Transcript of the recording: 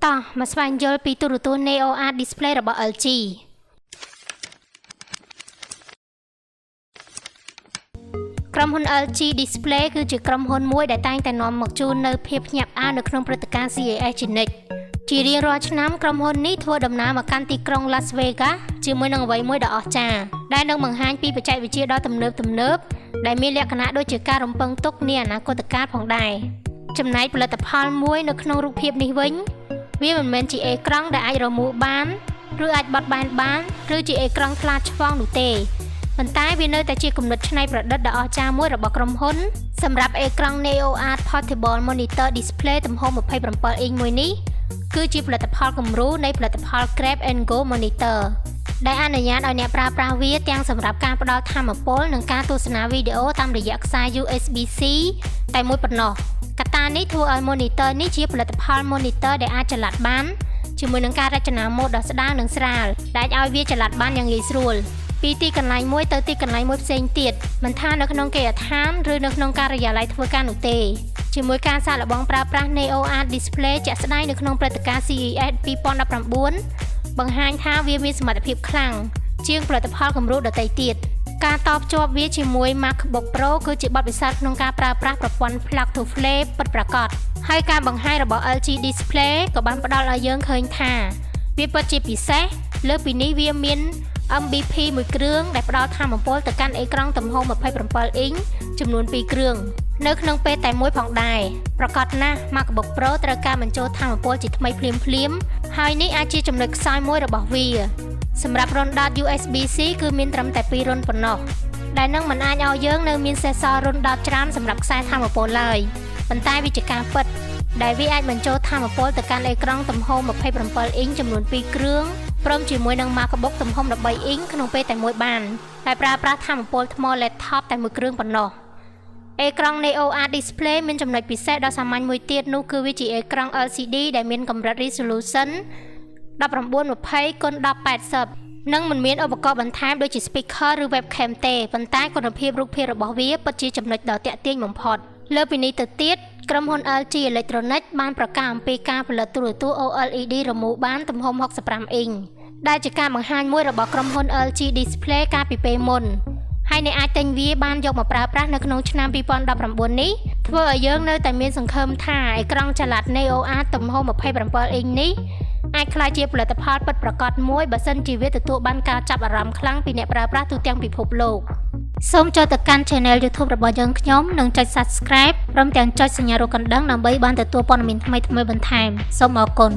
តោះមកស្វែងយល់ពីទូរទស្សន៍ Neo Art Display របស់ LG ក្រុមហ៊ុន LG Display គឺជាក្រុមហ៊ុនមួយដែលតែងតែនាំមកជូននូវភាពភ្ញាក់ផ្អើលនៅក្នុងព្រឹត្តិការណ៍ CES ជានិច្ចជារៀងរាល់ឆ្នាំក្រុមហ៊ុននេះធ្វើដំណើរមកកាន់ទីក្រុង Las Vegas ជាមួយនឹងអ្វីមួយដ៏អស្ចារ្យដែលនឹងបង្ហាញពីបច្ចេកវិទ្យាដ៏ទំនើបដែលមានលក្ខណៈដូចជាការរំពឹងទុកនាអនាគតកាលផងដែរចំណែកផលិតផលមួយនៅក្នុងរូបភាពនេះវិញវាមិនមែនជាអេក្រង់ដែលអាចរមូរបានឬអាចបត់បែនបានឬជាអេក្រង់ថ្លាឆ្វង់នោះទេប៉ុន្តែវានៅតែជាគំនិតច្នៃប្រឌិតដ៏អស្ចារ្យមួយរបស់ក្រុមហ៊ុនសម្រាប់អេក្រង់ Neo Art Portable Monitor Display ទំហំ27អ៊ីងមួយនេះគឺជាផលិតផលគំរូនៃផលិតផល Grab and Go Monitor ដែលអនុញ្ញាតឲ្យអ្នកប្រើប្រាស់វាទាំងសម្រាប់ការផ្ដល់ថាមពលនិងការទស្សនាវីដេអូតាមរយៈខ្សែ USB-C តែមួយប៉ុណ្ណោះកត្តានេះធ្វើឲ្យ monitor នេះជាផលិតផល monitor ដែលអាចចល័តបានជាមួយនឹងការរចនាម៉ូដដ៏ស្ដើងនិងស្រាលដែលឲ្យវាចល័តបានយ៉ាងងាយស្រួលពីទីកន្លែងមួយទៅទីកន្លែងមួយផ្សេងទៀតមិនថានៅក្នុងគេហដ្ឋានឬនៅក្នុងការិយាល័យធ្វើការនោះទេជាមួយការសាកល្បងប្រើប្រាស់ Neo Art Display ជាក់ស្ដែងនៅក្នុងព្រឹត្តិការណ៍ CES 2019បង្ហាញថាវាមានសមត្ថភាពខ្លាំងជាងផលិតផលគំរូដទៃទៀតការតភ្ជាប់វាជាមួយ MacBook Pro គឺជាបទពិសោធន៍ក្នុងការប្រើប្រាស់ប្រព័ន្ធ Plug to Play ពិតប្រាកដហើយការបង្ហាញរបស់ LG Display ក៏បានផ្ដល់ឲ្យយើងឃើញថាវាពិតជាពិសេសលើសពីនេះវាមាន MVP មួយគ្រឿងដែលផ្ដល់ថាមពលទៅកាន់អេក្រង់ទំហំ27អ៊ីងចំនួន2គ្រឿងនៅក្នុងពេលតែមួយផងដែរប្រកបណាស់ MacBook Pro ត្រូវការបញ្ចូលថាមពលជាថ្មីភ្លាមហើយនេះអាចជាចំណុចខ្សោយមួយរបស់វាសម្រាប់រុនដោត USB-C គឺមានត្រឹមតែ2រុនប៉ុណ្ណោះដែលនឹងមិនអាចឲ្យយើងនៅមានសេសសររុនដោតច្រើនសម្រាប់ខ្សែថាមពលឡើយប៉ុន្តែវាជាការពិតដែលវាអាចបញ្ចូលថាមពលទៅកាន់អេក្រង់ទំហំ27អ៊ីងចំនួន2គ្រឿងព្រមជាមួយនឹង MacBook ទំហំ13អ៊ីងក្នុងពេលតែមួយបានហើយប្រើប្រាស់ថាមពលថ្ម laptop តែមួយគ្រឿងប៉ុណ្ណោះអេក្រង់ Neo Art Display មានចំណុចពិសេសដ៏សាមញ្ញមួយទៀតនោះគឺវាជាអេក្រង់ LCD ដែលមានកម្រិត resolution 1920x1080 និងមិនមានឧបករណ៍បន្ថែមដូចជា speaker ឬ webcam ទេប៉ុន្តែគុណភាពរូបភាពរបស់វាពិតជាចំណុចដ៏ទាក់ទាញបំផុតលើពីនេះទៅទៀតក្រុមហ៊ុន LG Electronics បានប្រកាសអំពីការផលិតទូរទស្សន៍ OLED រមូរបានទំហំ65អ៊ីងដែលជាការបង្ហាញមួយរបស់ក្រុមហ៊ុន LG Display កាលពីពេលមុនហើយអ្នកអាចទិញវាបានយកមកប្រើប្រាស់នៅក្នុងឆ្នាំ2019នេះធ្វើឲ្យយើងនៅតែមានសង្ឃឹមថាអេក្រង់ចល័ត Neo Art ទំហំ27អ៊ីងនេះអាចក្លាយជាផលិតផលពិតប្រាកដមួយបើសិនជាវាទទួលបានការចាប់អារម្មណ៍ខ្លាំងពីអ្នកប្រើប្រាស់ទូទាំងពិភពលោកសូមចូលទៅកាន់ Channel YouTube របស់យើងខ្ញុំនិងចុច Subscribe ព្រមទាំងចុចសញ្ញារូបកណ្ដឹងដើម្បីបានទទួលព័ត៌មានថ្មីៗបន្ថែមសូមអរគុណ